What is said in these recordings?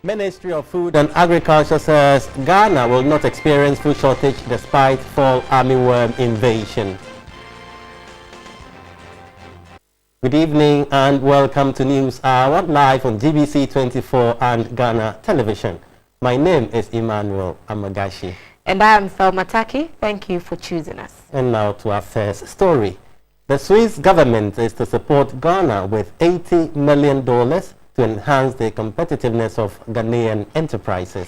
Ministry of Food and Agriculture says Ghana will not experience food shortage despite fall armyworm invasion. Good evening and welcome to News Hour live on GBC24 and Ghana Television. My name is Emmanuel Amagashi. And I am Thelma Taki. Thank you for choosing us. And now to our first story. The Swiss government is to support Ghana with $80 million to enhance the competitiveness of Ghanaian enterprises.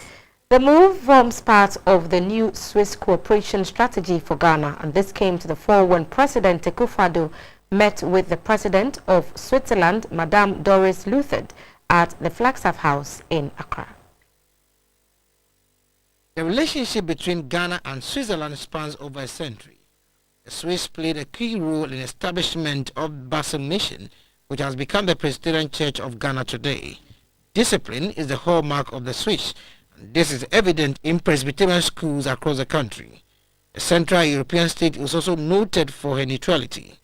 The move forms part of the new Swiss cooperation strategy for Ghana, and this came to the fore when President Akufo-Addo met with the President of Switzerland, Madame Doris Luther, at the Flagstaff House in Accra. The relationship between Ghana and Switzerland spans over a century. The Swiss played a key role in the establishment of Basel Mission, which has become the Presbyterian Church of Ghana today. Discipline is the hallmark of the Swiss, and this is evident in Presbyterian schools across the country. The Central European state is also noted for her neutrality.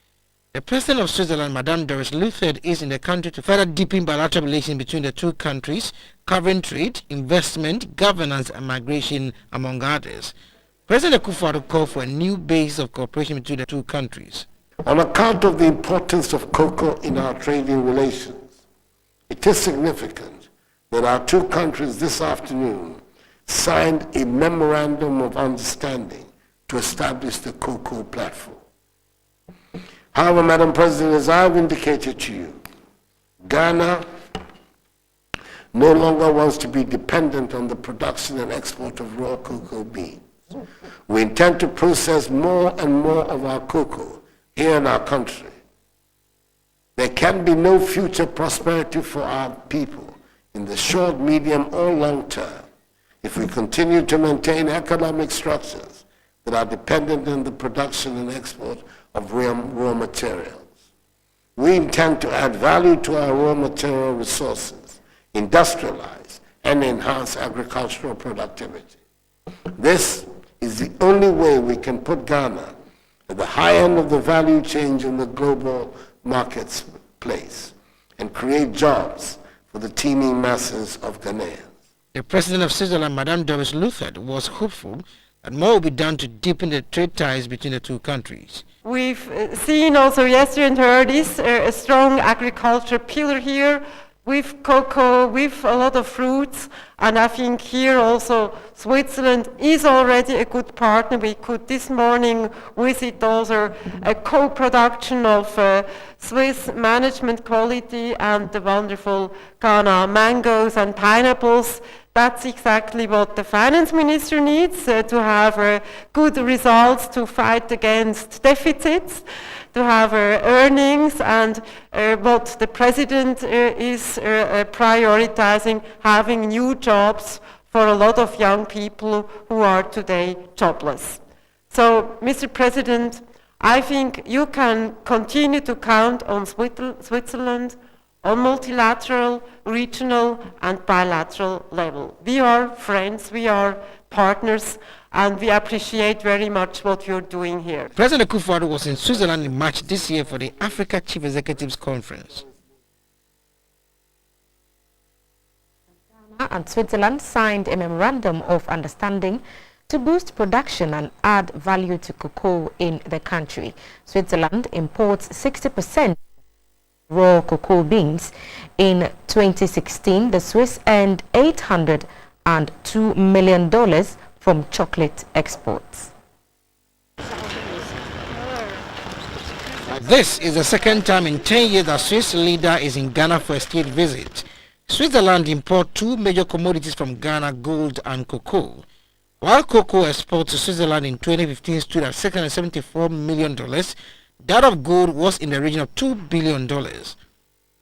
The President of Switzerland, Madame Doris Luther, is in the country to further deepen bilateral relations between the two countries, covering trade, investment, governance, and migration, among others. President Akufo-Addo called for a new base of cooperation between the two countries. On account of the importance of cocoa in our trading relations, it is significant that our two countries this afternoon signed a memorandum of understanding to establish the cocoa platform. However, Madam President, as I have indicated to you, Ghana no longer wants to be dependent on the production and export of raw cocoa beans. We intend to process more and more of our cocoa here in our country. There can be no future prosperity for our people in the short, medium, or long term if we continue to maintain economic structures that are dependent on the production and export of raw materials. We intend to add value to our raw material resources, industrialize, and enhance agricultural productivity. This is the only way we can put Ghana at the high end of the value chain in the global marketplace and create jobs for the teeming masses of Ghanaians. The President of Switzerland, Madame Doris Luther, was hopeful that more will be done to deepen the trade ties between the two countries. We've seen also yesterday and heard this a strong agriculture pillar here with cocoa, with a lot of fruits, and I think here also Switzerland is already a good partner. We could this morning visit also a co-production of Swiss management quality and the wonderful Ghana mangoes and pineapples. That's exactly what the finance minister needs to have good results to fight against deficits, to have earnings, and what the president is prioritizing, having new jobs for a lot of young people who are today jobless. So, Mr. President, I think you can continue to count on Switzerland on multilateral, regional, and bilateral level. We are friends, we are partners, and we appreciate very much what you're doing here. President Akufo-Addo was in Switzerland in March this year for the Africa Chief Executives Conference. Ghana and Switzerland signed a memorandum of understanding to boost production and add value to cocoa in the country. Switzerland imports 60% raw cocoa beans. In 2016, the Swiss earned $802 million from chocolate exports. This is the second time in 10 years that Swiss leader is in Ghana for a state visit. Switzerland imports two major commodities from Ghana, gold and cocoa. While cocoa exports to Switzerland in 2015 stood at $674 million, that of gold was in the region of $2 billion.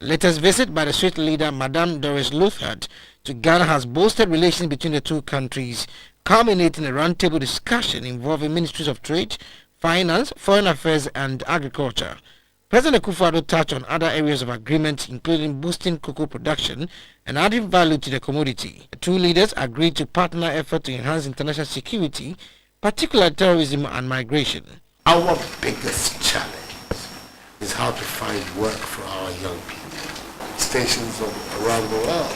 Latest visit by the Swiss leader, Madame Doris Luther, to Ghana has boosted relations between the two countries, culminating in a roundtable discussion involving ministries of trade, finance, foreign affairs, and agriculture. President Akufo-Addo touched on other areas of agreement, including boosting cocoa production and adding value to the commodity. The two leaders agreed to partner efforts to enhance international security, particularly terrorism and migration. Our biggest challenge is how to find work for our young people. Stations around the world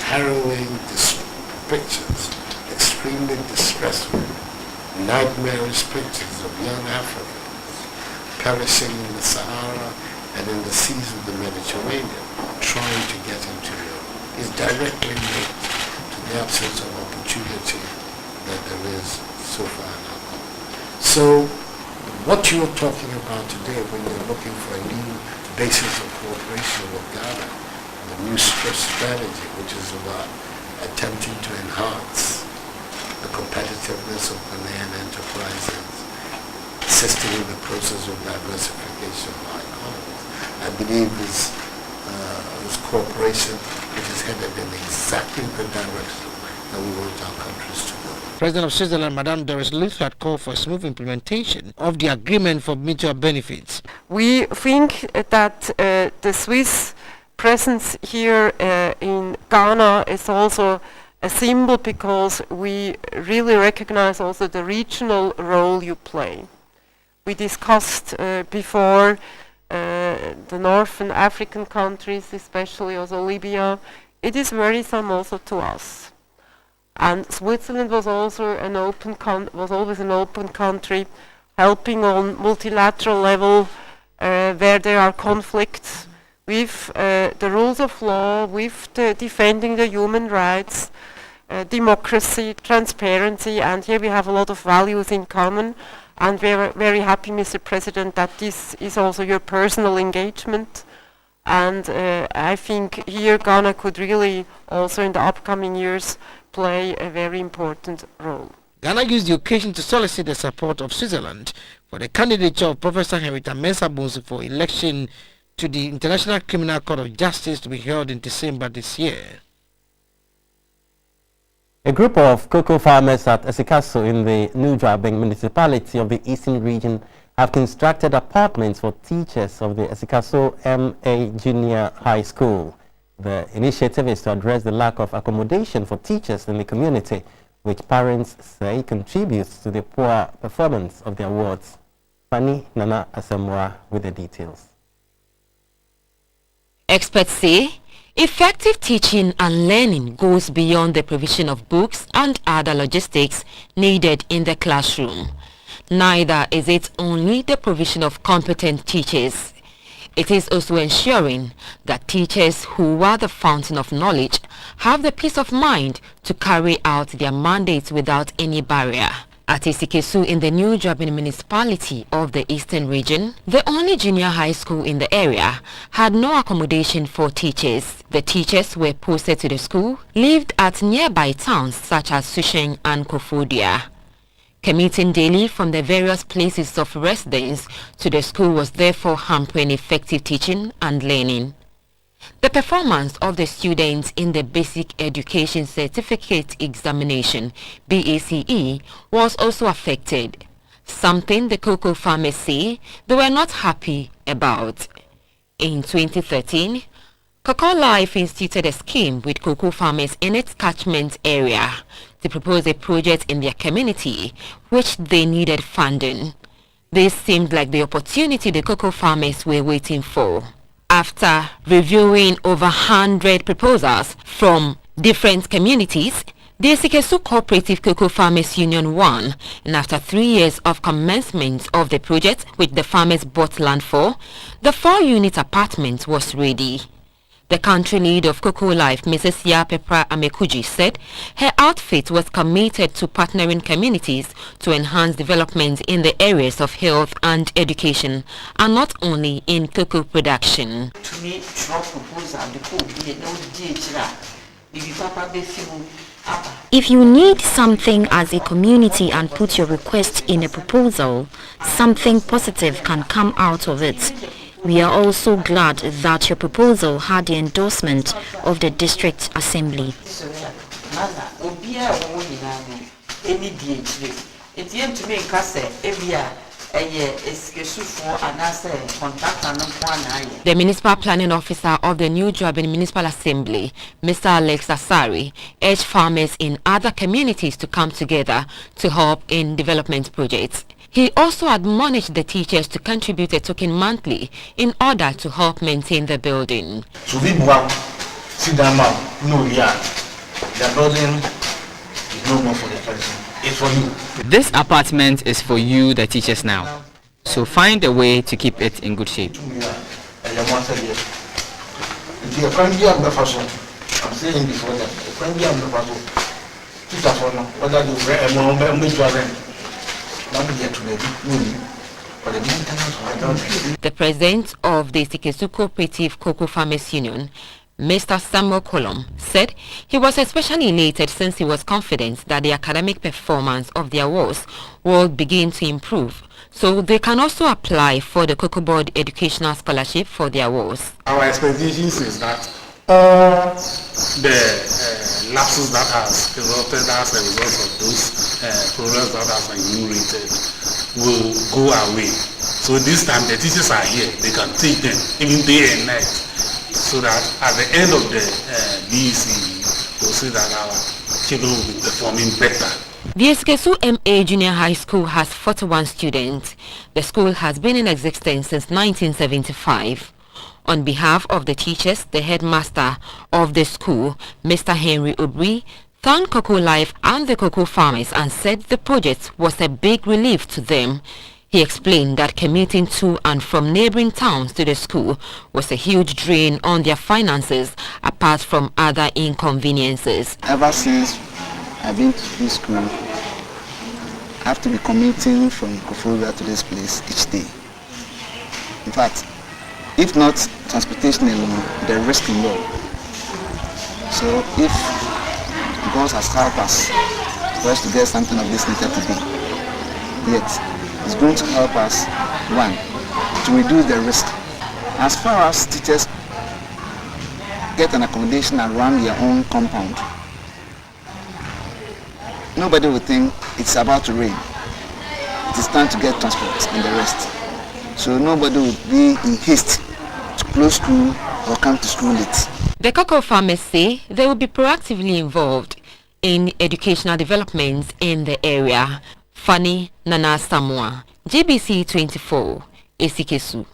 harrowing pictures, extremely distressful, nightmarish pictures of young Africans perishing in the Sahara and in the seas of the Mediterranean, trying to get into Europe, is directly linked to the absence of opportunity that there is so far now. So what you're talking about today when you're looking for a new basis of cooperation with Ghana, the new strategy, which is about attempting to enhance the competitiveness of Ghanaian enterprises, assisting in the process of diversification of our economies, I believe is cooperation which is headed in exactly the direction that we want our countries to go. President of Switzerland, Madame Doris Luther, had called for a smooth implementation of the agreement for mutual benefits. We think that the Swiss presence here in Ghana is also a symbol because we really recognize also the regional role you play. We discussed before the Northern African countries, especially also Libya. It is worrisome also to us. And Switzerland was also always an open country, helping on multilateral level where there are conflicts with the rules of law, with defending the human rights, democracy, transparency, and here we have a lot of values in common. And we're very happy, Mr. President, that this is also your personal engagement. And I think here Ghana could really also in the upcoming years play a very important role. Ghana used the occasion to solicit the support of Switzerland for the candidature of Professor Henrietta Mensah-Bonsu for election to the International Criminal Court of Justice to be held in December this year. A group of cocoa farmers at Esikaso in the New Drabing municipality of the Eastern region have constructed apartments for teachers of the Esikaso MA Junior High School. The initiative is to address the lack of accommodation for teachers in the community, which parents say contributes to the poor performance of their wards. Fanny Nana Asamoah with the details. Experts say effective teaching and learning goes beyond the provision of books and other logistics needed in the classroom. Neither is it only the provision of competent teachers. It is also ensuring that teachers who are the fountain of knowledge have the peace of mind to carry out their mandates without any barrier. At Esikesu in the New Drabing municipality of the Eastern region, the only junior high school in the area had no accommodation for teachers. The teachers were posted to the school, lived at nearby towns such as Sushen and Kofodia. Commuting daily from the various places of residence to the school was therefore hampering effective teaching and learning. The performance of the students in the Basic Education Certificate Examination, BACE, was also affected, something the cocoa farmers say they were not happy about. In 2013, Cocoa Life instituted a scheme with cocoa farmers in its catchment area to propose a project in their community, which they needed funding. This seemed like the opportunity the cocoa farmers were waiting for. After reviewing over 100 proposals from different communities, the Esikesu Cooperative Cocoa Farmers Union won, and after 3 years of commencement of the project, which the farmers bought land for, the 4-unit apartment was ready. The country lead of Cocoa Life, Mrs. Yapepra Amekuji, said her outfit was committed to partnering communities to enhance development in the areas of health and education, and not only in cocoa production. If you need something as a community and put your request in a proposal, something positive can come out of it. We are also glad that your proposal had the endorsement of the district assembly. The municipal planning officer of the New Drabing Municipal Assembly, Mr. Alex Asari, urged farmers in other communities to come together to help in development projects. He also admonished the teachers to contribute a token monthly in order to help maintain the building. sit down, no, yeah. The building is no more for the person. It's for you. This apartment is for you, the teachers now. So find a way to keep it in good shape. I'm saying before that, The president of the Sikesu Cooperative Cocoa Farmers Union, Mr. Samuel Kolom, said he was especially elated since he was confident that the academic performance of their awards will begin to improve, so they can also apply for the Cocoa Board Educational Scholarship for their awards. Our expectations is that all the lapses that has resulted as a result of those programs that have been enumerated will go away. So this time the teachers are here, they can take them even day and night, so that at the end of the BEC, we'll see that our children will be performing better. The Sikesu MA Junior High School has 41 students. The school has been in existence since 1975. On behalf of the teachers, the headmaster of the school, Mr. Henry Obri, thanked Cocoa Life and the cocoa farmers and said the project was a big relief to them. He explained that commuting to and from neighboring towns to the school was a huge drain on their finances, apart from other inconveniences. Ever since I've been to this school, I have to be commuting from Koforia to this place each day. In fact, if not transportation alone, the risk involved. So if God has helped us for us to get something of this nature today, yet it's going to help us, one, to reduce the risk. As far as teachers get an accommodation around their own compound, nobody will think it's about to rain. It is time to get transport and the rest. So nobody will be in haste to close school or come to school late. The cocoa farmers say they will be proactively involved in educational developments in the area. Fanny Nana Samoa, GBC24, Sikesu.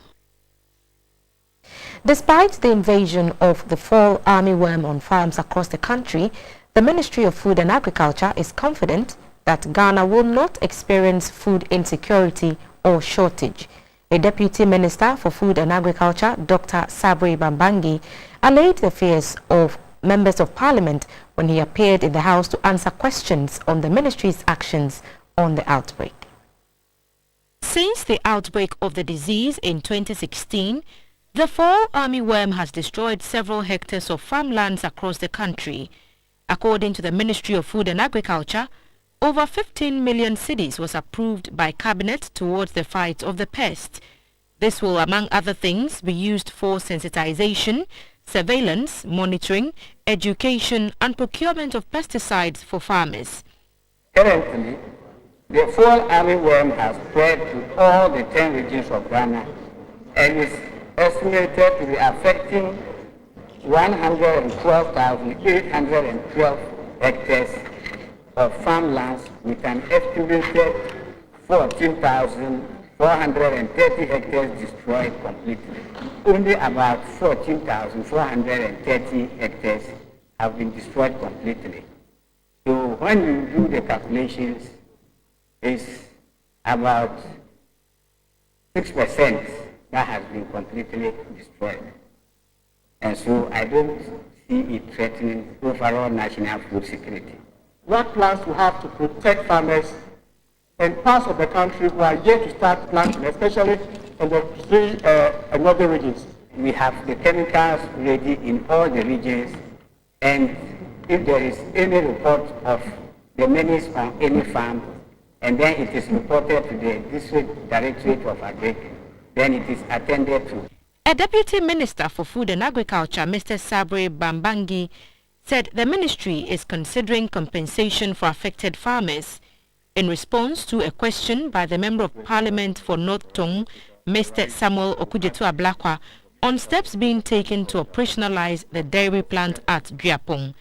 Despite the invasion of the fall armyworm on farms across the country, the Ministry of Food and Agriculture is confident that Ghana will not experience food insecurity or shortage. A Deputy Minister for Food and Agriculture, Dr. Sabri Bambangi, allayed the fears of members of Parliament when he appeared in the House to answer questions on the ministry's actions on the outbreak. Since the outbreak of the disease in 2016, the fall armyworm has destroyed several hectares of farmlands across the country. According to the Ministry of Food and Agriculture, over 15 million cedis was approved by Cabinet towards the fight of the pest. This will, among other things, be used for sensitization, surveillance, monitoring, education and procurement of pesticides for farmers. Currently, the fall armyworm has spread to all the 10 regions of Ghana and is estimated to be affecting 112,812 hectares of farmlands with an estimated 14,430 hectares destroyed completely. Only about 14,430 hectares have been destroyed completely. So when you do the calculations, it's about 6% that has been completely destroyed. And so I don't see it threatening overall national food security. What plans you have to protect farmers in parts of the country who are yet to start planting, especially in the three northern regions? We have the chemicals ready in all the regions, and if there is any report of the menace on any farm, and then it is reported to the District Directorate of Agric, then it is attended to. A Deputy Minister for Food and Agriculture, Mr. Sabri Bambangi, said the ministry is considering compensation for affected farmers. In response to a question by the Member of Parliament for North Tong, Mr. Samuel Okujetu Ablakwa, on steps being taken to operationalize the dairy plant at Duapong,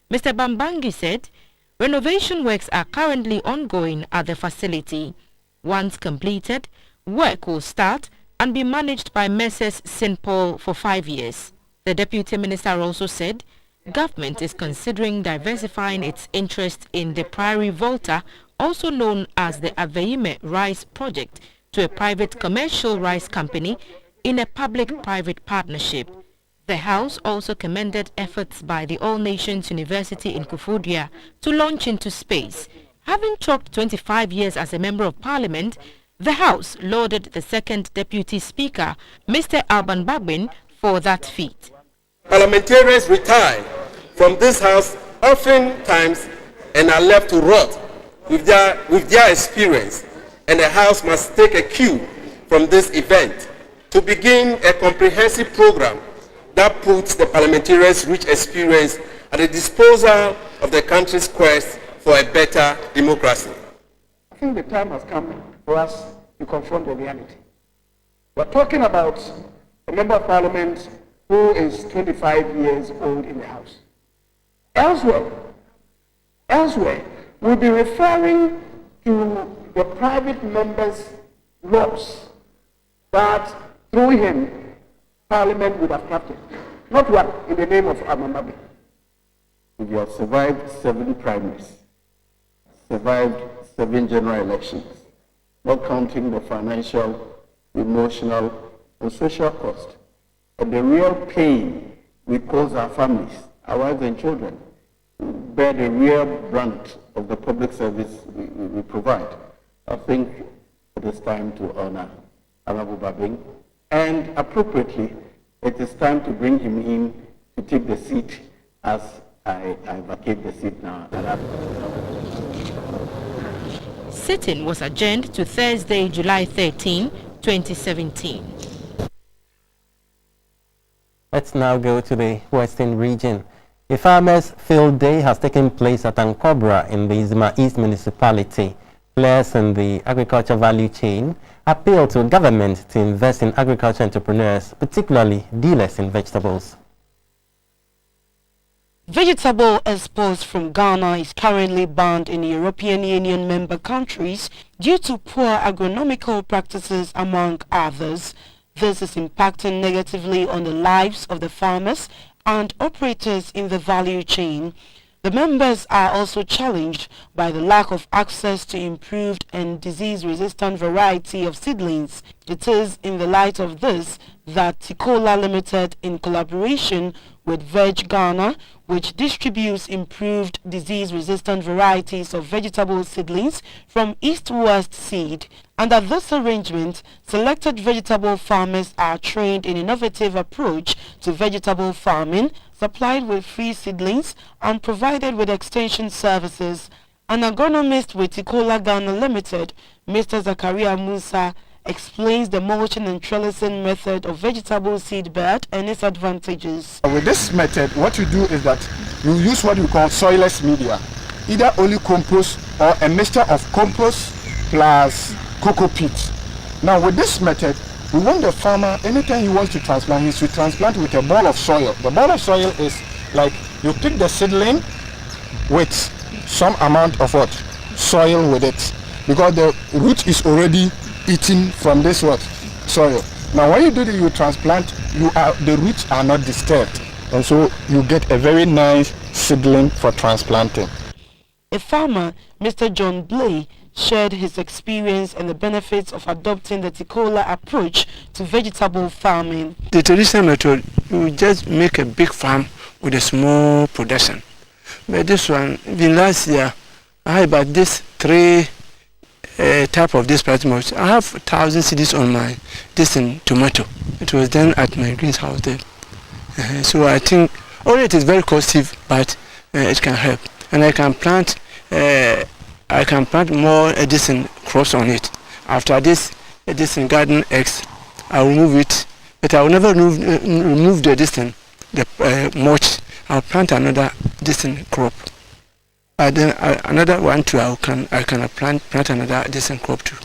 Mr. Bambangi said renovation works are currently ongoing at the facility. Once completed, work will start and be managed by Messrs. St. Paul for 5 years. The Deputy Minister also said government is considering diversifying its interest in the Prairie Volta, also known as the Aveime Rice Project, to a private commercial rice company in a public-private partnership. The House also commended efforts by the All Nations University in Koforidua to launch into space. Having clocked 25 years as a Member of Parliament, the House lauded the second Deputy Speaker, Mr. Alban Bagbin, for that feat. Parliamentarians retire from this House oftentimes and are left to rot with their experience, and the House must take a cue from this event to begin a comprehensive program that puts the parliamentarians' rich experience at the disposal of the country's quest for a better democracy. I think the time has come for us to confront the reality. We're talking about a Member of Parliament who is 25 years old in the House. Elsewhere, we'll be referring to the private members' laws that through him, Parliament would have crafted. Not one in the name of Amamabi. We have survived 7 primaries, survived 7 general elections, not counting the financial, emotional, and social cost, and the real pain we cause our families, our wives and children, who bear the real brunt of the public service we provide. I think it is time to honor Honorable Babing, and appropriately, it is time to bring him in to take the seat as I vacate the seat now. Sitting was adjourned to Thursday, July 13, 2017. Let's now go to the Western region. A farmers' field day has taken place at Ankobra in the Zima East municipality. Players in the agriculture value chain appeal to government to invest in agriculture entrepreneurs, particularly dealers in vegetables. Vegetable exports from Ghana is currently banned in European Union member countries due to poor agronomical practices, among others. This is impacting negatively on the lives of the farmers and operators in the value chain. The members are also challenged by the lack of access to improved and disease-resistant variety of seedlings. It is in the light of this that Ticola Limited, in collaboration with Veg Ghana, which distributes improved disease-resistant varieties of vegetable seedlings from East-West Seed. Under this arrangement, selected vegetable farmers are trained in innovative approach to vegetable farming, supplied with free seedlings and provided with extension services. An agronomist with Ticola Ghana Limited, Mr. Zakaria Musa, explains the mulching and trellising method of vegetable seed bed and its advantages. With this method, what you do is that you use what we call soilless media, either only compost or a mixture of compost plus cocoa peat. Now with this method, we want the farmer, anytime he wants to transplant, he should transplant with a ball of soil. The ball of soil is like you pick the seedling with some amount of what? Soil with it. Because the root is already eaten from this what? Soil. Now when you do this, you transplant, the roots are not disturbed. And so you get a very nice seedling for transplanting. A farmer, Mr. John Blay, shared his experience and the benefits of adopting the Ticola approach to vegetable farming. The traditional method, you just make a big farm with a small production. But this one, the last year, I had about this 3 type of this plant. I have 1,000 seeds on my tomato. It was done at my greenhouse there. So I think, although it is very costly, but it can help. And I can plant more crops on it. After this garden eggs, I will remove it, but I will never remove the mulch. I'll plant another crop. And then another one too. I can plant another crop too.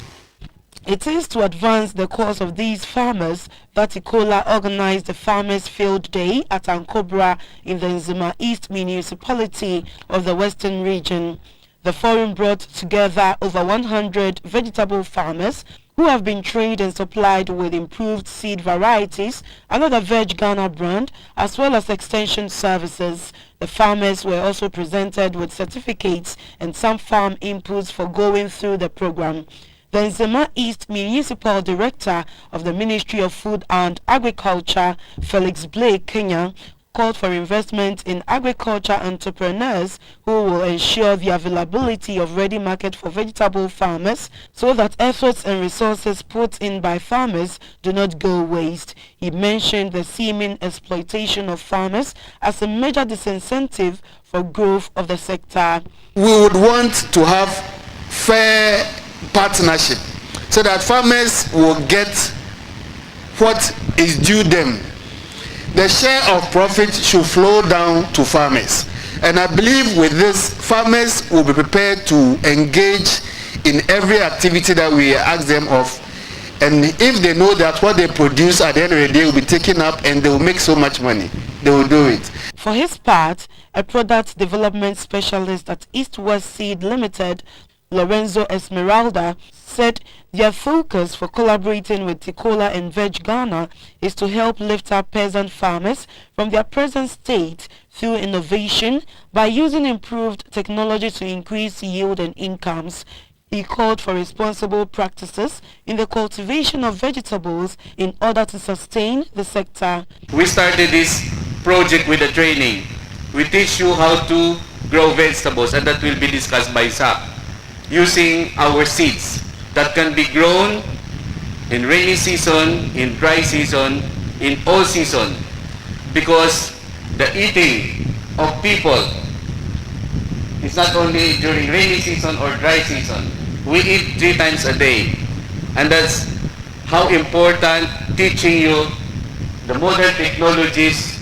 It is to advance the cause of these farmers that Ticola organized the Farmers Field Day at Ankobra in the Nzima East municipality of the Western region. The forum brought together over 100 vegetable farmers who have been trained and supplied with improved seed varieties under the Veg Ghana brand, as well as extension services. The farmers were also presented with certificates and some farm inputs for going through the program. The Nzema East Municipal Director of the Ministry of Food and Agriculture, Felix Blake Kenya, called for investment in agriculture entrepreneurs who will ensure the availability of ready market for vegetable farmers so that efforts and resources put in by farmers do not go waste. He mentioned the seeming exploitation of farmers as a major disincentive for growth of the sector. We would want to have fair partnership so that farmers will get what is due them. The share of profit should flow down to farmers. And I believe with this, farmers will be prepared to engage in every activity that we ask them of. And if they know that what they produce at the end of the day will be taken up and they will make so much money, they will do it. For his part, a product development specialist at East West Seed Limited, Lorenzo Esmeralda, said their focus for collaborating with Ticola and Veg Ghana is to help lift up peasant farmers from their present state through innovation by using improved technology to increase yield and incomes. He called for responsible practices in the cultivation of vegetables in order to sustain the sector. We started this project with a training. We teach you how to grow vegetables, and that will be discussed by SAP, using our seeds that can be grown in rainy season, in dry season, in all season, because the eating of people is not only during rainy season or dry season. We eat 3 times a day, and that's how important teaching you the modern technologies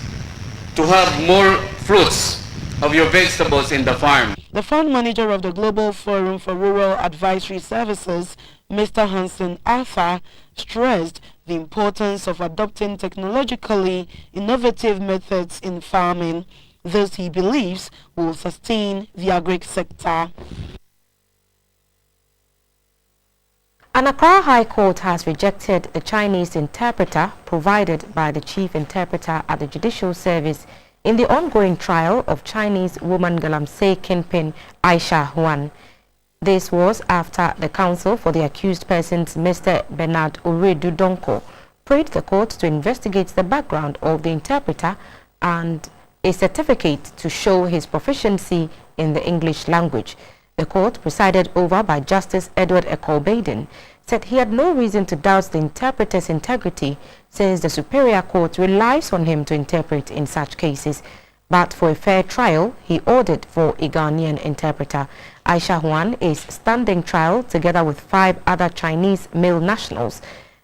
to have more fruits of your vegetables in the farm. The fund manager of the Global Forum for Rural Advisory Services, Mr. Hansen Arthur, stressed the importance of adopting technologically innovative methods in farming. This, he believes, will sustain the agri sector. An Accra High Court has rejected the Chinese interpreter provided by the chief interpreter at the Judicial Service in the ongoing trial of Chinese woman Galamsey kingpin Aisha Huan. This was after the counsel for the accused persons, Mr. Bernard Uredu Donko, prayed the court to investigate the background of the interpreter and a certificate to show his proficiency in the English language. The court, presided over by Justice Edward Ekolbaden, said he had no reason to doubt the interpreter's integrity since the Superior Court relies on him to interpret in such cases. But for a fair trial, he ordered for a Ghanaian interpreter. Aisha Huan is standing trial together with 5 other Chinese male nationals.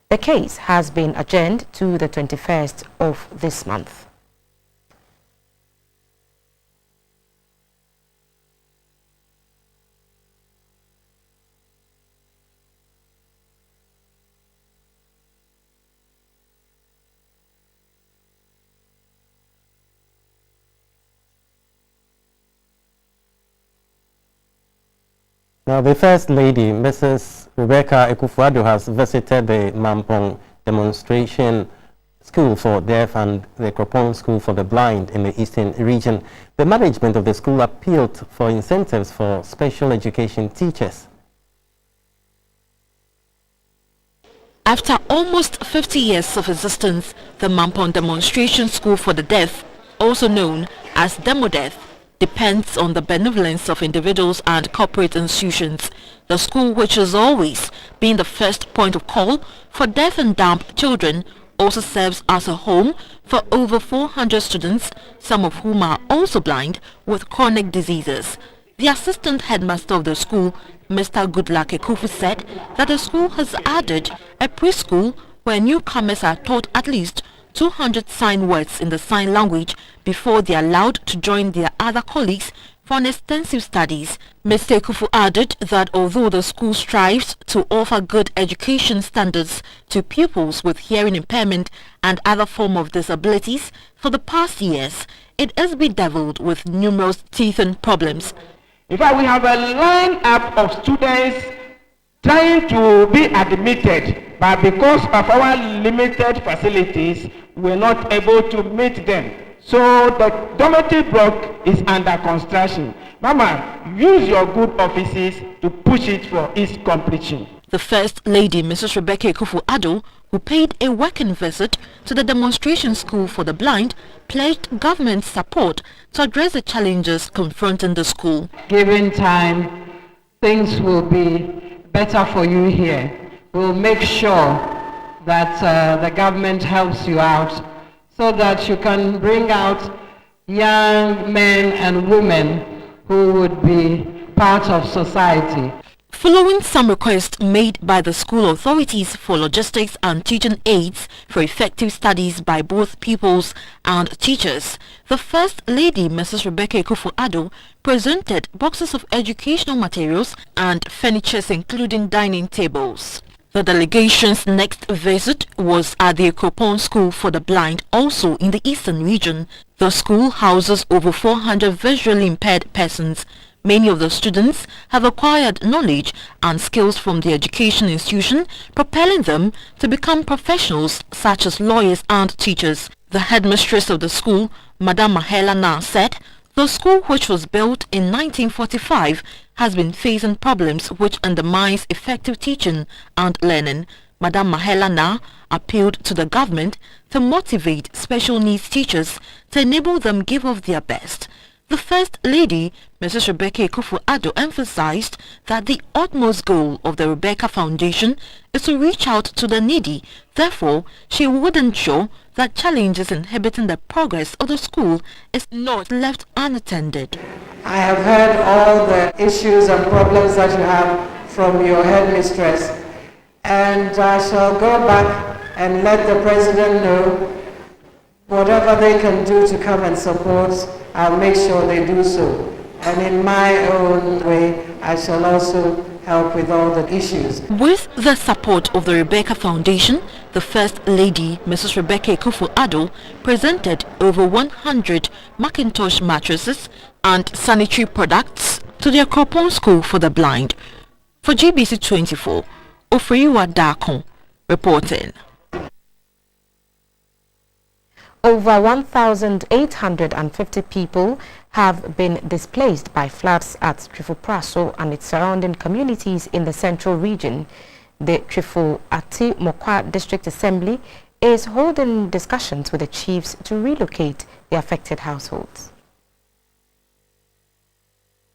The case has been adjourned to the 21st of this month. Now, the First Lady, Mrs. Rebecca Ekufuado, has visited the Mampong Demonstration School for Deaf and the Kropong School for the Blind in the Eastern region. The management of the school appealed for incentives for special education teachers. After almost 50 years of existence, the Mampong Demonstration School for the Deaf, also known as DemoDeaf, depends on the benevolence of individuals and corporate institutions. The school, which has always been the first point of call for deaf and dumb children, also serves as a home for over 400 students, some of whom are also blind with chronic diseases. The assistant headmaster of the school, Mr. Goodluck Ekufu, said that the school has added a preschool where newcomers are taught at least 200 sign words in the sign language before they are allowed to join their other colleagues for an extensive studies. Mr. Ekufu added that although the school strives to offer good education standards to pupils with hearing impairment and other form of disabilities, for the past years it has been bedeviled with numerous teething problems. In fact, we have a line-up of students trying to be admitted, but because of our limited facilities, we're not able to meet them. So the dormitory block is under construction. Mama, use your good offices to push it for its completion. The First Lady, Mrs. Rebecca Ekufu-Addo, who paid a working visit to the demonstration school for the blind, pledged government support to address the challenges confronting the school. Given time, things will be better for you here. We'll make sure that the government helps you out so that you can bring out young men and women who would be part of society. Following some requests made by the school authorities for logistics and teaching aids for effective studies by both pupils and teachers, the First Lady, Mrs. Rebecca Ekufu-Addo, presented boxes of educational materials and furnitures including dining tables. The delegation's next visit was at the Ekropon School for the Blind, also in the Eastern region. The school houses over 400 visually impaired persons. Many of the students have acquired knowledge and skills from the education institution, propelling them to become professionals such as lawyers and teachers. The headmistress of the school, Madame Mahela Na, said the school, which was built in 1945, has been facing problems which undermines effective teaching and learning. Madame Mahela Na appealed to the government to motivate special needs teachers to enable them give of their best. The First Lady, Mrs. Rebecca Ekufu-Addo, emphasized that the utmost goal of the Rebecca Foundation is to reach out to the needy. Therefore, she would ensure that challenges inhibiting the progress of the school is not left unattended. I have heard all the issues and problems that you have from your headmistress, and I shall go back and let the President know whatever they can do to come and support. I'll make sure they do so. And in my own way, I shall also help with all the issues. With the support of the Rebecca Foundation, the First Lady, Mrs. Rebecca Ekufu-Addo, presented over 100 Macintosh mattresses and sanitary products to the Ekropon School for the Blind. For GBC24, Ofriwa Dakon reporting. Over 1,850 people have been displaced by floods at Trifo-Praso and its surrounding communities in the central region. The Trifo-Ati-Mokwa District Assembly is holding discussions with the chiefs to relocate the affected households.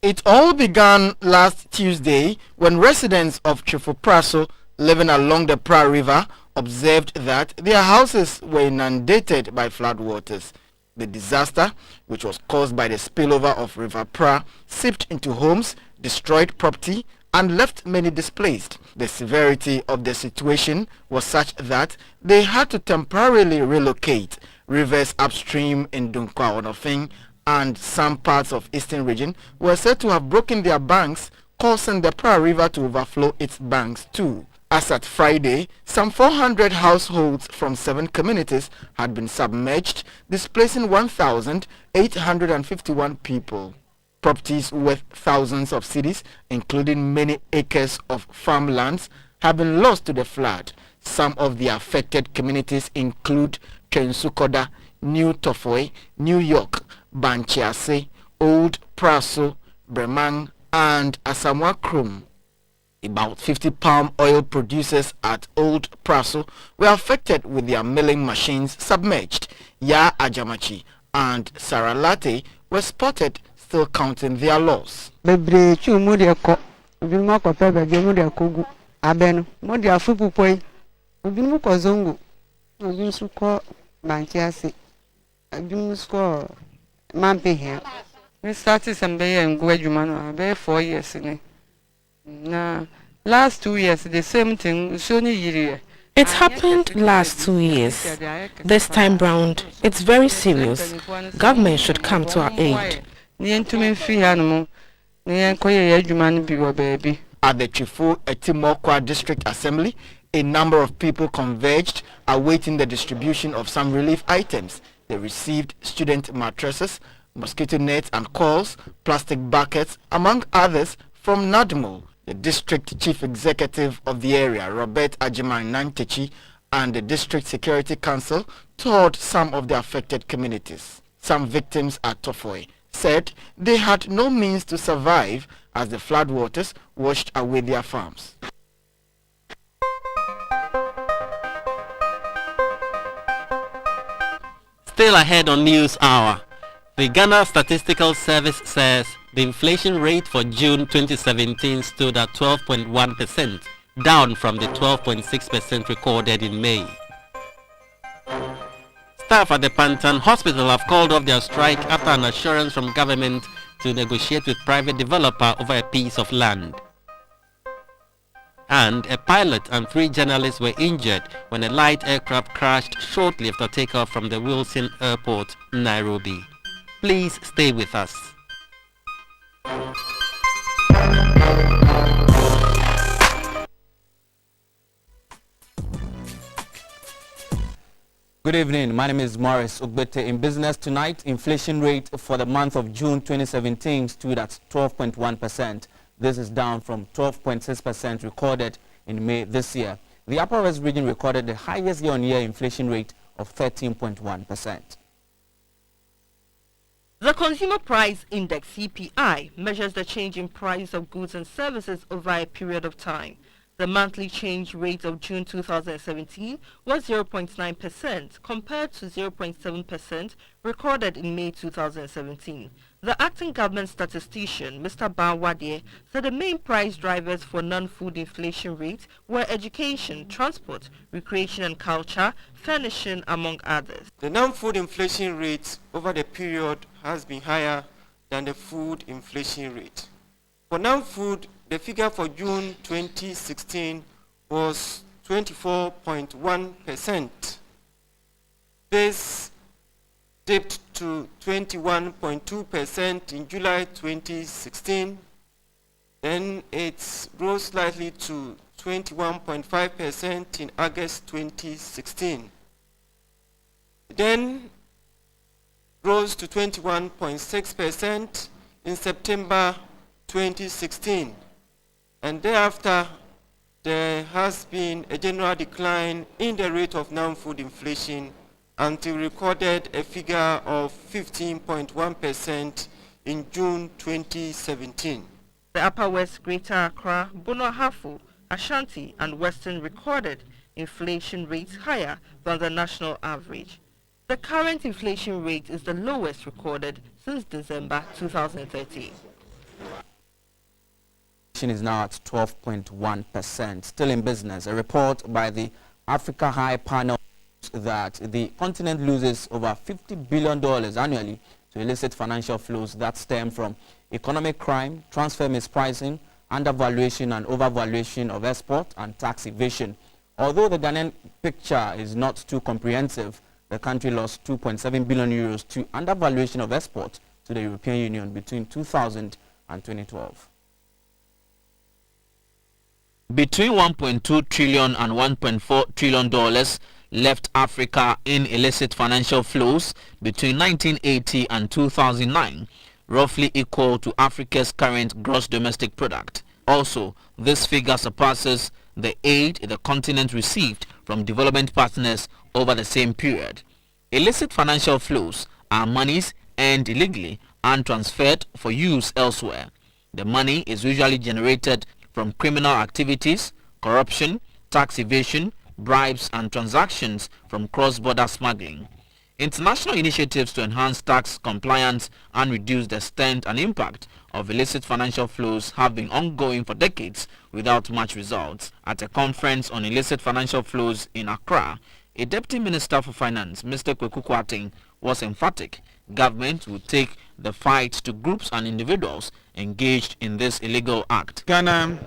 It all began last Tuesday when residents of Trifo-Praso living along the Pra River observed that their houses were inundated by floodwaters. The disaster, which was caused by the spillover of River Pra, seeped into homes, destroyed property, and left many displaced. The severity of the situation was such that they had to temporarily relocate. Rivers upstream in Dunkwa Onofing and some parts of Eastern region were said to have broken their banks, causing the Pra River to overflow its banks too. As at Friday, some 400 households from 7 communities had been submerged, displacing 1,851 people. Properties worth thousands of cedis, including many acres of farmlands, have been lost to the flood. Some of the affected communities include Kensukoda, New Tofoe, New York, Banchiase, Old Praso, Bremang, and Asamoah Krom. About 50 palm oil producers at Old Praso were affected with their milling machines submerged. Ya Ajamachi and Saralate were spotted still counting their loss. Last 2 years, the same thing. It happened last 2 years. This time round, it's very serious. Government should come to our aid. At the Trifo-Ati-Mokwa District Assembly, a number of people converged, awaiting the distribution of some relief items. They received student mattresses, mosquito nets and coils, plastic buckets, among others, from Nadmo. The district chief executive of the area, Robert Ajiman Nantechi, and the district security council toured some of the affected communities. Some victims at Tofoy said they had no means to survive as the floodwaters washed away their farms. Still ahead on News Hour, the Ghana Statistical Service says the inflation rate for June 2017 stood at 12.1%, down from the 12.6% recorded in May. Staff at the Pantan Hospital have called off their strike after an assurance from government to negotiate with private developer over a piece of land. And a pilot and 3 journalists were injured when a light aircraft crashed shortly after takeoff from the Wilson Airport, Nairobi. Please stay with us. Good evening. My name is Morris Ogbete. In business tonight, inflation rate for the month of June 2017 stood at 12.1%. This is down from 12.6% recorded in May this year. The Upper West region recorded the highest year-on-year inflation rate of 13.1%. The Consumer Price Index CPI measures the change in price of goods and services over a period of time. The monthly change rate of June 2017 was 0.9% compared to 0.7% recorded in May 2017. The acting government statistician, Mr. Banwadie, said the main price drivers for non-food inflation rates were education, transport, recreation and culture, furnishing, among others. The non-food inflation rate over the period has been higher than the food inflation rate. For non-food, the figure for June 2016 was 24.1%. This dipped to 21.2% in July 2016. Then it rose slightly to 21.5% in August 2016. Then rose to 21.6% in September 2016. And thereafter, there has been a general decline in the rate of non-food inflation until recorded a figure of 15.1% in June 2017. The Upper West, Greater Accra, Bono Hafu, Ashanti and Western recorded inflation rates higher than the national average. The current inflation rate is the lowest recorded since December 2013. Is now at 12.1%. Still in business, a report by the Africa High Panel that the continent loses over $50 billion annually to illicit financial flows that stem from economic crime, transfer mispricing, undervaluation and overvaluation of export and tax evasion. Although the Ghanaian picture is not too comprehensive, the country lost 2.7 billion euros to undervaluation of export to the European Union between 2000 and 2012. Between 1.2 trillion and 1.4 trillion dollars left Africa in illicit financial flows between 1980 and 2009, roughly equal to Africa's current gross domestic product. Also, this figure surpasses the aid the continent received from development partners over the same period. Illicit financial flows are monies earned illegally and transferred for use elsewhere. The money is usually generated from criminal activities, corruption, tax evasion, bribes and transactions from cross-border smuggling. International initiatives to enhance tax compliance and reduce the extent and impact of illicit financial flows have been ongoing for decades without much results. At a conference on illicit financial flows in Accra, a Deputy Minister for Finance, Mr. Kweku Kwarteng, was emphatic. Government will take the fight to groups and individuals engaged in this illegal act. Ghana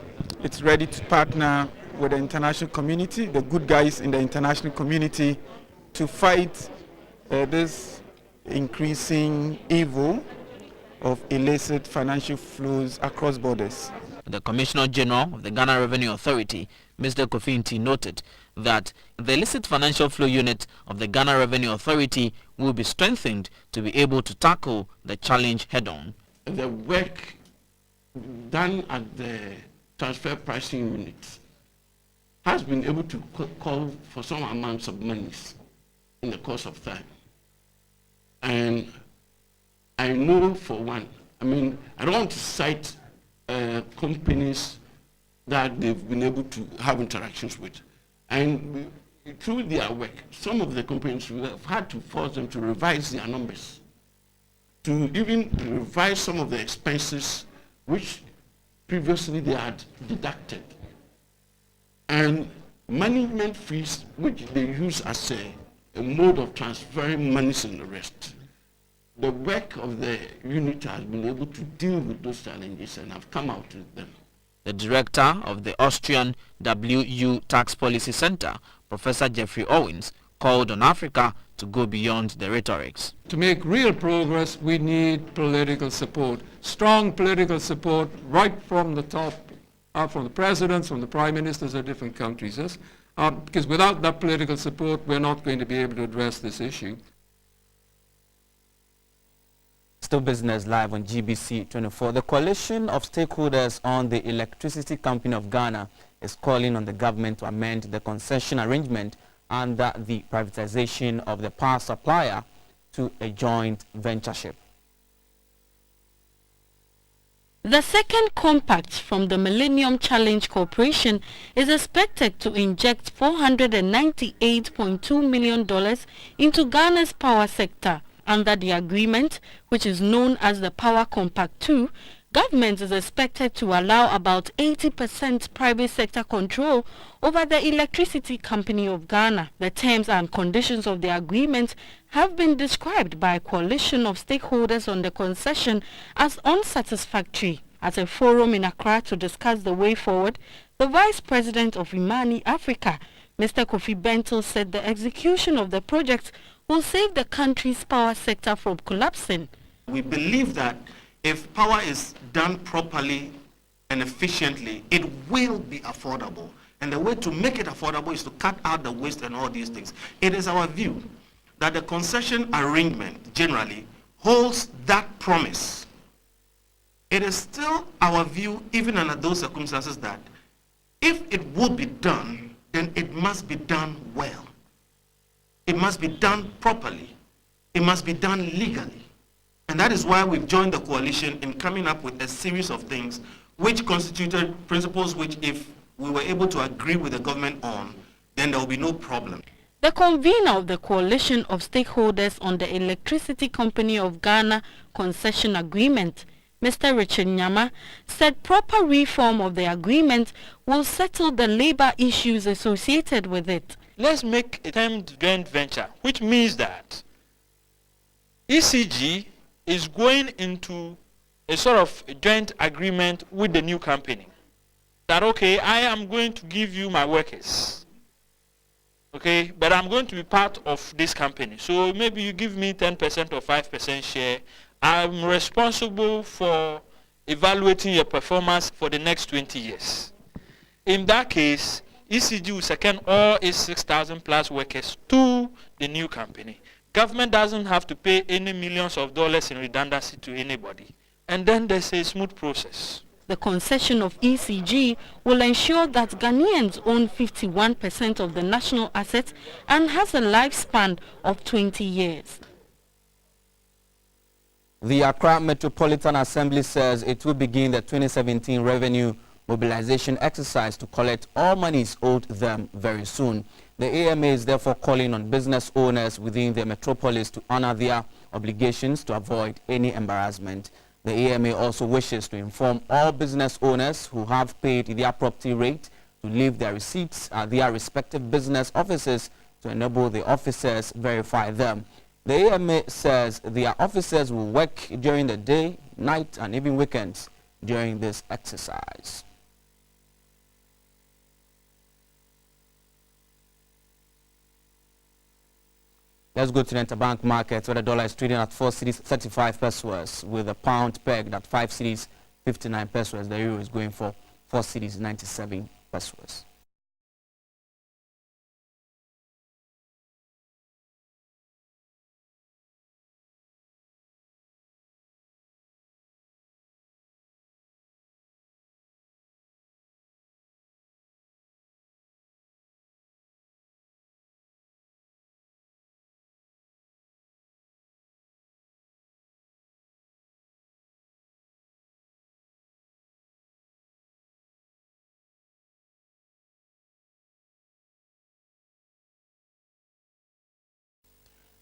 is ready to partner with the international community, the good guys in the international community, to fight this increasing evil of illicit financial flows across borders. The Commissioner General of the Ghana Revenue Authority, Mr. Kofi Nti, noted that the illicit financial flow unit of the Ghana Revenue Authority will be strengthened to be able to tackle the challenge head-on. The work done at the transfer pricing unit has been able to call for some amounts of monies in the course of time. And I know for one, I mean, I don't want to cite companies that they've been able to have interactions with. And through their work, some of the companies have had to force them to revise their numbers, to even revise some of the expenses which previously they had deducted. And management fees, which they use as a mode of transferring monies and the rest. The work of the unit has been able to deal with those challenges and have come out with them. The director of the Austrian WU Tax Policy Center, Professor Jeffrey Owens, called on Africa to go beyond the rhetorics. To make real progress, we need political support, strong political support right from the top, from the presidents, from the prime ministers of different countries. Yes? Because without that political support, we're not going to be able to address this issue. Still business live on GBC24. The coalition of stakeholders on the Electricity Company of Ghana is calling on the government to amend the concession arrangement under the privatization of the power supplier to a joint ventureship. The second compact from the Millennium Challenge Corporation is expected to inject $498.2 million into Ghana's power sector. Under the agreement, which is known as the Power Compact 2, government is expected to allow about 80% private sector control over the Electricity Company of Ghana. The terms and conditions of the agreement have been described by a coalition of stakeholders on the concession as unsatisfactory. At a forum in Accra to discuss the way forward, the Vice President of Imani Africa, Mr. Kofi Bentil, said the execution of the project will save the country's power sector from collapsing. We believe that if power is done properly and efficiently, it will be affordable. And the way to make it affordable is to cut out the waste and all these things. It is our view that the concession arrangement generally holds that promise. It is still our view, even under those circumstances, that if it would be done, then it must be done well. It must be done properly. It must be done legally. And that is why we've joined the coalition in coming up with a series of things which constituted principles which, if we were able to agree with the government on, then there will be no problem. The convener of the coalition of stakeholders on the Electricity Company of Ghana concession agreement, Mr. Richard Nyama, said proper reform of the agreement will settle the labor issues associated with it. Let's make a termed joint venture, which means that ECG is going into a sort of a joint agreement with the new company. That, okay, I am going to give you my workers, okay, but I'm going to be part of this company. So maybe you give me 10% or 5% share. I'm responsible for evaluating your performance for the next 20 years. In that case, ECG will second all its 6,000 plus workers to the new company. Government doesn't have to pay any millions of dollars in redundancy to anybody. And then there's a smooth process. The concession of ECG will ensure that Ghanaians own 51% of the national assets and has a lifespan of 20 years. The Accra Metropolitan Assembly says it will begin the 2017 revenue mobilization exercise to collect all monies owed them very soon. The AMA is therefore calling on business owners within the metropolis to honor their obligations to avoid any embarrassment. The AMA also wishes to inform all business owners who have paid their property rate to leave their receipts at their respective business offices to enable the officers verify them. The AMA says their officers will work during the day, night, and even weekends during this exercise. Let's go to the interbank market, where the dollar is trading at 4 cedis 35 pesos, with the pound pegged at 5 cedis 59 pesos. The euro is going for 4 cedis 97 pesos.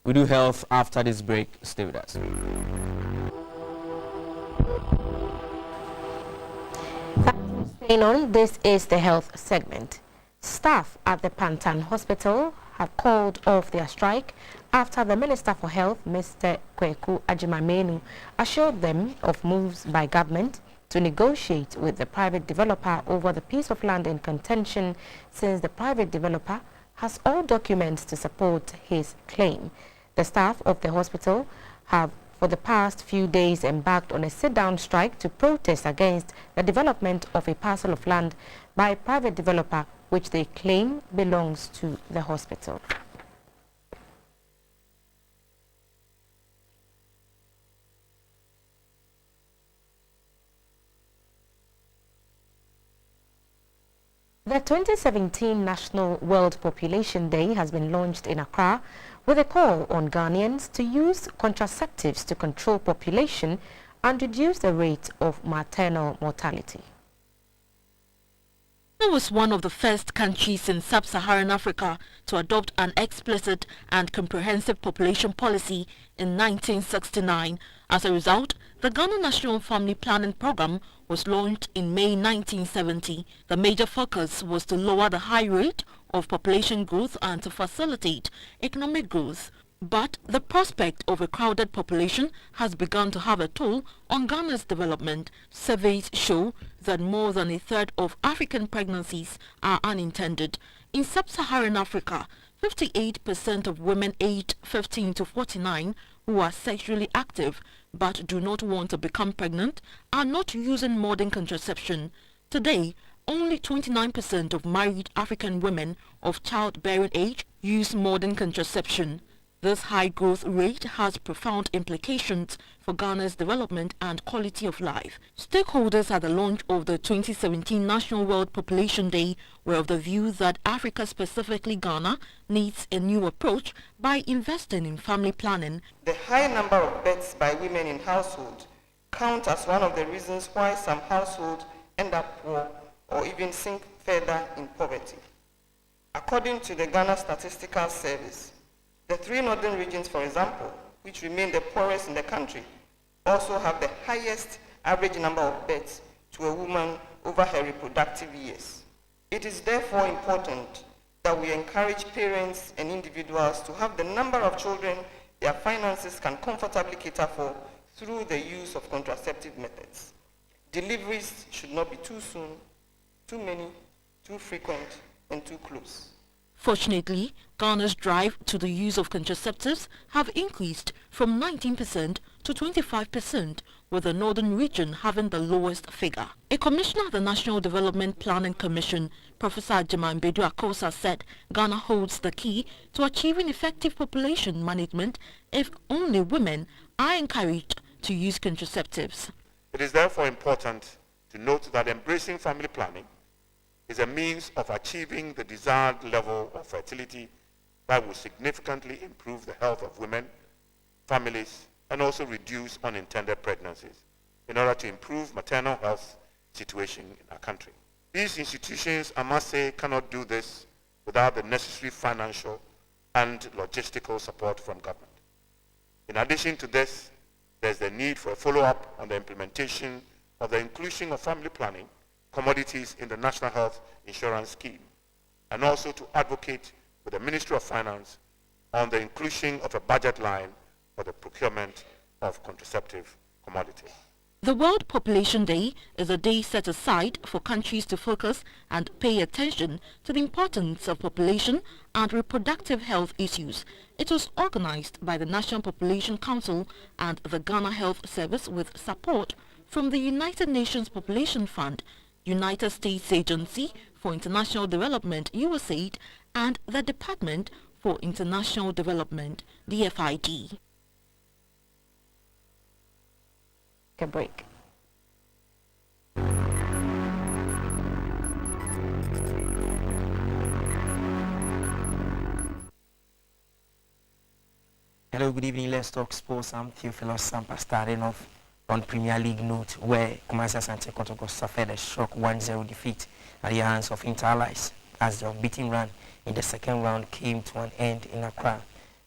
We do health after this break. Stay with us. Staying on, this is the health segment. Staff at the Pantan Hospital have called off their strike after the Minister for Health, Mr. Kweku Ajimamenu, assured them of moves by government to negotiate with the private developer over the piece of land in contention, since the private developer has all documents to support his claim. The staff of the hospital have for the past few days embarked on a sit-down strike to protest against the development of a parcel of land by a private developer which they claim belongs to the hospital. The 2017 National World Population Day has been launched in Accra with a call on Ghanaians to use contraceptives to control population and reduce the rate of maternal mortality. Ghana was one of the first countries in sub-Saharan Africa to adopt an explicit and comprehensive population policy in 1969. As a result, the Ghana National Family Planning Program was launched in May 1970. The major focus was to lower the high rate of population growth and to facilitate economic growth. But the prospect of a crowded population has begun to have a toll on Ghana's development. Surveys show that more than a third of African pregnancies are unintended. In sub-Saharan Africa, 58% of women aged 15 to 49 who are sexually active but do not want to become pregnant are not using modern contraception. Today, only 29% of married African women of childbearing age use modern contraception. This high growth rate has profound implications for Ghana's development and quality of life. Stakeholders at the launch of the 2017 National World Population Day were of the view that Africa, specifically Ghana, needs a new approach by investing in family planning. The high number of births by women in households count as one of the reasons why some households end up poor or even sink further in poverty. According to the Ghana Statistical Service, the three northern regions, for example, which remain the poorest in the country, also have the highest average number of births to a woman over her reproductive years. It is therefore important that we encourage parents and individuals to have the number of children their finances can comfortably cater for through the use of contraceptive methods. Deliveries should not be too soon, too many, too frequent, and too close. Fortunately, Ghana's drive to the use of contraceptives have increased from 19% to 25%, with the northern region having the lowest figure. A commissioner at the National Development Planning Commission, Professor Jemambedu Akosa, said Ghana holds the key to achieving effective population management if only women are encouraged to use contraceptives. It is therefore important to note that embracing family planning is a means of achieving the desired level of fertility that will significantly improve the health of women, families, and also reduce unintended pregnancies in order to improve maternal health situation in our country. These institutions, I must say, cannot do this without the necessary financial and logistical support from government. In addition to this, there's the need for a follow-up on the implementation of the inclusion of family planning commodities in the National Health Insurance Scheme, and also to advocate with the Ministry of Finance on the inclusion of a budget line for the procurement of contraceptive commodities. The World Population Day is a day set aside for countries to focus and pay attention to the importance of population and reproductive health issues. It was organized by the National Population Council and the Ghana Health Service with support from the United Nations Population Fund, United States Agency for International Development, USAID, and the Department for International Development, DFID. A break. Hello, good evening. Let's talk sports. I'm Theophilus Sampa, starting off on Premier League note, where Kumasi Asante Kotoko suffered a shock 1-0 defeat at the hands of Inter Allies as the unbeaten run in the second round came to an end in Accra.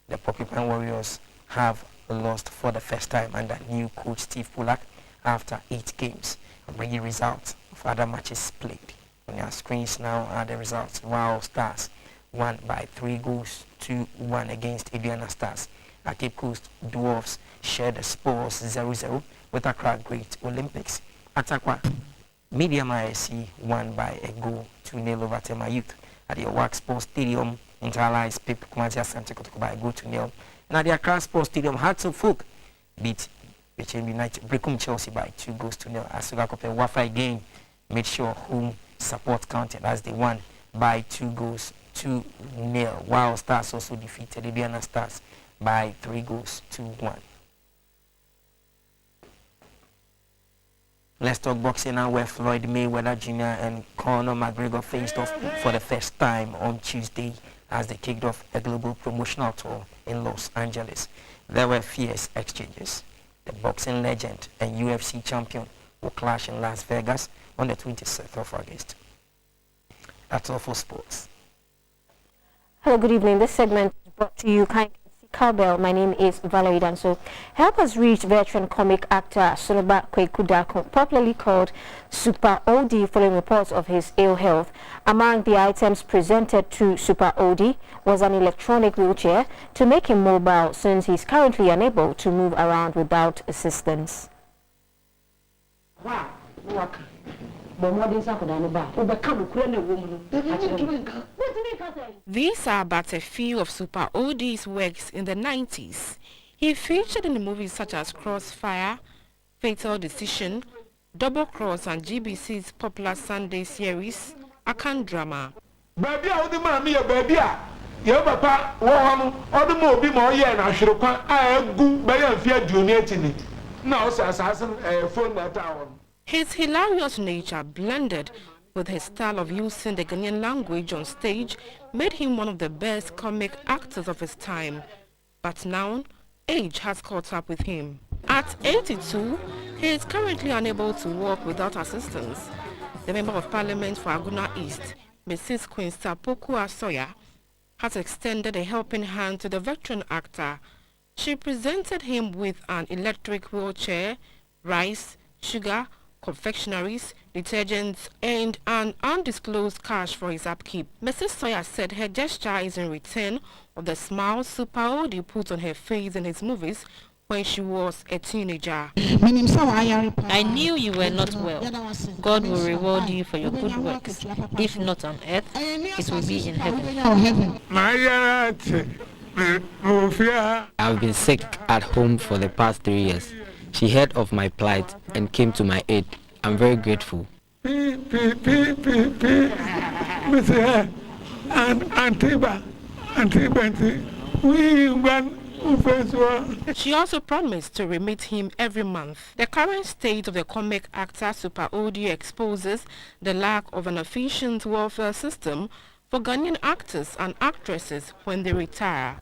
The Porcupine Warriors have lost for the first time under new coach Steve Pulak after 8 games, bringing results of other matches played. On your screens now are the results. Wow Stars won by 3 goals to 1 against Aduana Stars. Cape Coast Dwarfs shared the scores 0-0 with Accra Great Olympics. Atakwa Medium ISC won by a goal 2-0 over Tema Youth. At the Wax Sports Stadium, Interallies Pip Kumasi Asante Kotoko by a goal 2-0. Now the Accra Sports Stadium, Hearts of Folk beat HM United Brecum Chelsea by 2 goals to 0. Asuga Kope Wafa again made sure home support counted as they won by 2 goals to 0. While Stars also defeated Aduana Stars by 3 goals to 1. Let's talk boxing now, where Floyd Mayweather Jr. and Conor McGregor faced off for the first time on Tuesday as they kicked off a global promotional tour in Los Angeles. There were fierce exchanges. The boxing legend and UFC champion will clash in Las Vegas on the 26th of August. That's all for sports. Hello, good evening. This segment is brought to you kindly. Cowbell. My name is Valerie Danso. Help us reach veteran comic actor Sonoba Kwekudako, popularly called Super OD, following reports of his ill health. Among the items presented to Super OD was an electronic wheelchair to make him mobile, since he is currently unable to move around without assistance. These are but a few of Super OD's works in the 90s. He featured in movies such as Crossfire, Fatal Decision, Double Cross, and GBC's popular Sunday series, Akan Drama. Baby, I the mommy, baby. Your papa, all the more be more yen, I should have I go by a fear donating. Now, assassin, a phone that hour. His hilarious nature, blended with his style of using the Ghanaian language on stage, made him one of the best comic actors of his time. But now, age has caught up with him. At 82, he is currently unable to walk without assistance. The Member of Parliament for Aguna East, Mrs. Quinsta Poku Asoya, has extended a helping hand to the veteran actor. She presented him with an electric wheelchair, rice, sugar, confectionaries, detergents, and an undisclosed cash for his upkeep. Mrs. Sawyer said her gesture is in return of the smile Super OD put on her face in his movies when she was a teenager. I knew you were not well. God will reward you for your good works. If not on earth, it will be in heaven. I've been sick at home for the past 3 years. She heard of my plight and came to my aid. I'm very grateful. She also promised to remit him every month. The current state of the comic actor Super OD exposes the lack of an efficient welfare system for Ghanaian actors and actresses when they retire.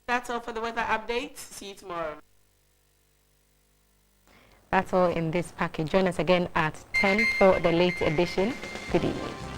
That's all for the weather update. See you tomorrow. That's all in this package. Join us again at 10 for the late edition. Good evening.